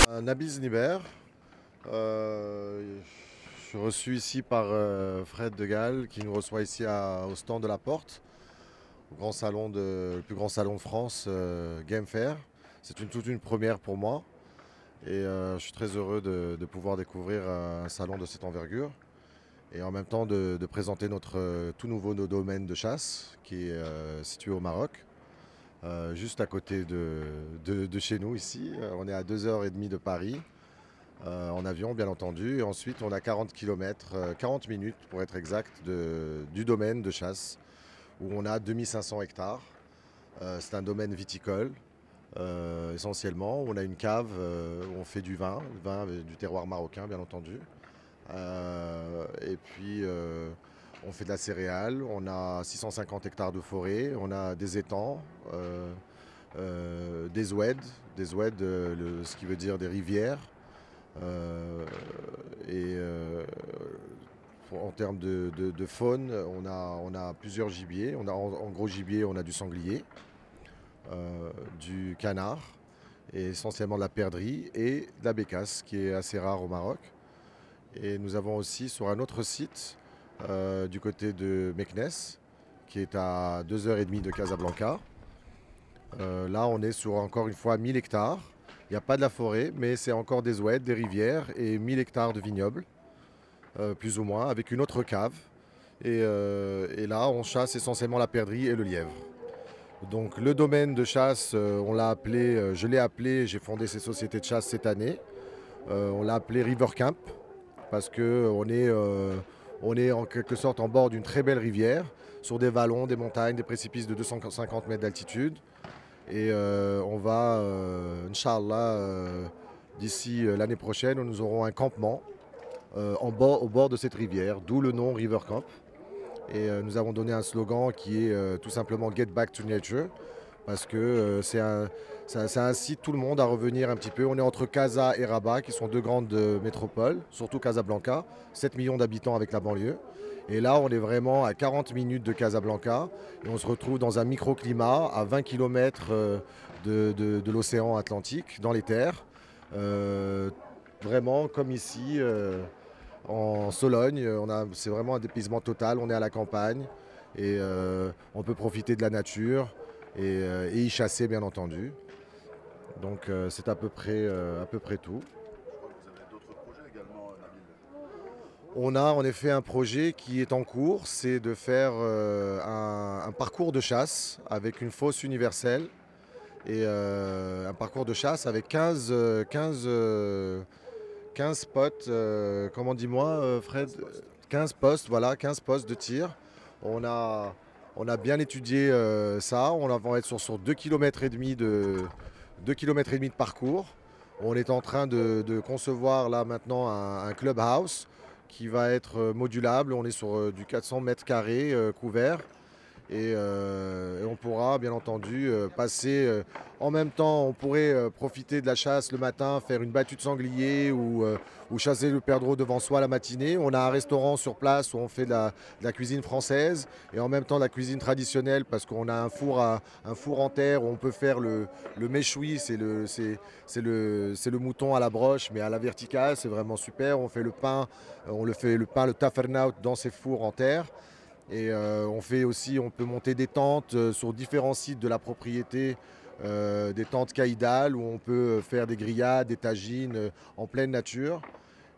Nabil Zniber. Je suis reçu ici par Fred de Gaulle qui nous reçoit ici au stand de la Porte, le plus grand salon de France, Game Fair. C'est toute une première pour moi et je suis très heureux de pouvoir découvrir un salon de cette envergure et en même temps de présenter notre tout nouveau domaine de chasse qui est situé au Maroc. Juste à côté de chez nous ici. On est à 2h30 de Paris, en avion bien entendu. Et ensuite on a 40 km, 40 minutes pour être exact, du domaine de chasse où on a 2500 hectares. C'est un domaine viticole essentiellement. On a une cave où on fait du vin du terroir marocain bien entendu. Et puis on fait de la céréale, on a 650 hectares de forêt, on a des étangs, des oueds, ce qui veut dire des rivières. Euh, et en termes de faune, on a plusieurs gibiers. En gros gibier, on a du sanglier, du canard, et essentiellement de la perdrix et de la bécasse, qui est assez rare au Maroc. Et nous avons aussi sur un autre site, du côté de Meknes, qui est à 2h30 de Casablanca. Là, on est sur encore une fois 1000 hectares. Il n'y a pas de la forêt, mais c'est encore des oueds, des rivières et 1000 hectares de vignobles, plus ou moins, avec une autre cave. Et là, on chasse essentiellement la perdrix et le lièvre. Donc le domaine de chasse, je l'ai appelé, j'ai fondé ces sociétés de chasse cette année. On l'a appelé River Camp parce on est en quelque sorte en bord d'une très belle rivière, sur des vallons, des montagnes, des précipices de 250 mètres d'altitude. Et on va, Inch'Allah, d'ici l'année prochaine, nous aurons un campement au bord de cette rivière, d'où le nom River Camp. Et nous avons donné un slogan qui est tout simplement Get Back to Nature, parce que ça incite tout le monde à revenir un petit peu. On est entre Casa et Rabat, qui sont deux grandes métropoles, surtout Casablanca, 7 millions d'habitants avec la banlieue. Et là, on est vraiment à 40 minutes de Casablanca, et on se retrouve dans un microclimat à 20 km de l'océan Atlantique, dans les terres. Euh, Vraiment comme ici, en Sologne, c'est vraiment un dépaysement total, on est à la campagne, et on peut profiter de la nature et y chasser bien entendu. Donc c'est à peu près tout. Je crois que vous avez d'autres projets également, Nabil. On a en effet un projet qui est en cours, c'est de faire un parcours de chasse avec une fosse universelle et un parcours de chasse avec 15 spots, comment dis-moi Fred? 15 postes. 15 postes, voilà, 15 postes de tir. On a, on a bien étudié ça, va être sur 2 km et demi de parcours. On est en train de concevoir là maintenant un clubhouse qui va être modulable. On est sur du 400 mètres carrés couvert. Et on pourra bien entendu passer en même temps, on pourrait profiter de la chasse le matin, faire une battue de sanglier ou chasser le perdreau devant soi la matinée. On a un restaurant sur place où on fait de la cuisine française et en même temps de la cuisine traditionnelle parce qu'on a un four en terre où on peut faire le méchoui, c'est le mouton à la broche mais à la verticale, c'est vraiment super. On fait le pain, le tafernaut dans ces fours en terre. Et on fait aussi, on peut monter des tentes sur différents sites de la propriété, des tentes caïdales où on peut faire des grillades, des tagines en pleine nature.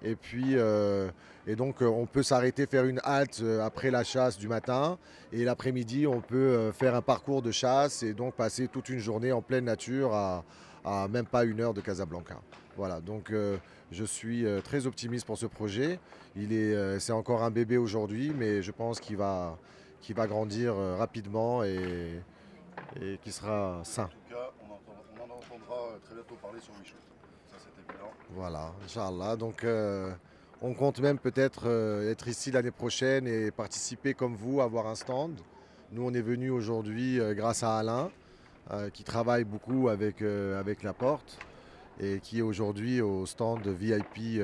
Et puis, on peut s'arrêter, faire une halte après la chasse du matin. Et l'après-midi, on peut faire un parcours de chasse et donc passer toute une journée en pleine nature à même pas 1 heure de Casablanca. Voilà, donc je suis très optimiste pour ce projet. C'est encore un bébé aujourd'hui, mais je pense qu'il va grandir rapidement et qu'il sera En sain. tout cas, on en entendra très bientôt parler sur WeShoot. Ça, c'est évident. Voilà, Inch'Allah. Donc, on compte même peut-être être ici l'année prochaine et participer comme vous, avoir un stand. Nous, on est venu aujourd'hui grâce à Alain, qui travaille beaucoup avec la Porte et qui est aujourd'hui au stand VIP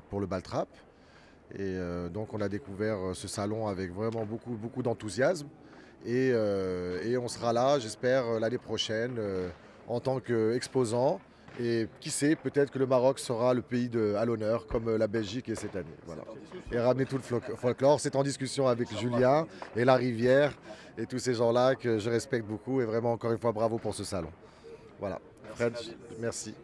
pour le Baltrap. Et donc, on a découvert ce salon avec vraiment beaucoup d'enthousiasme. Et on sera là, j'espère, l'année prochaine en tant qu'exposant Et qui sait, peut-être que le Maroc sera le pays à l'honneur, comme la Belgique est cette année. Voilà. Et ramener tout le folklore. C'est en discussion avec Julien et La Rivière et tous ces gens-là que je respecte beaucoup. Et vraiment, encore une fois, bravo pour ce salon. Voilà. Fred, merci. Petite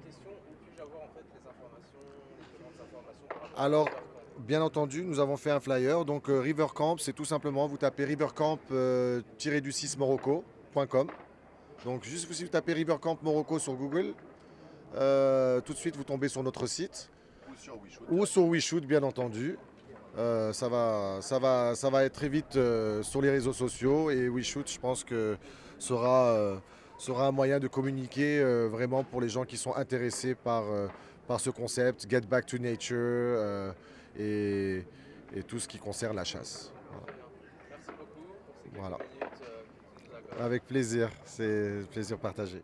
question, où puis-je avoir en fait les informations, les différentes informations par rapport Alors, à Rivercamp? bien entendu, nous avons fait un flyer. Donc, Rivercamp, c'est tout simplement, vous tapez rivercamp-du-6morocco.com. Donc, juste si vous tapez Rivercamp Morocco sur Google, tout de suite, vous tombez sur notre site. Ou sur WeShoot. Ou sur WeShoot, bien entendu. Ça va être très vite sur les réseaux sociaux. Et WeShoot, je pense que sera un moyen de communiquer vraiment pour les gens qui sont intéressés par ce concept, Get Back to Nature et, et tout ce qui concerne la chasse. Merci beaucoup pour ces quelques Voilà. minutes. Avec plaisir, c'est plaisir partagé.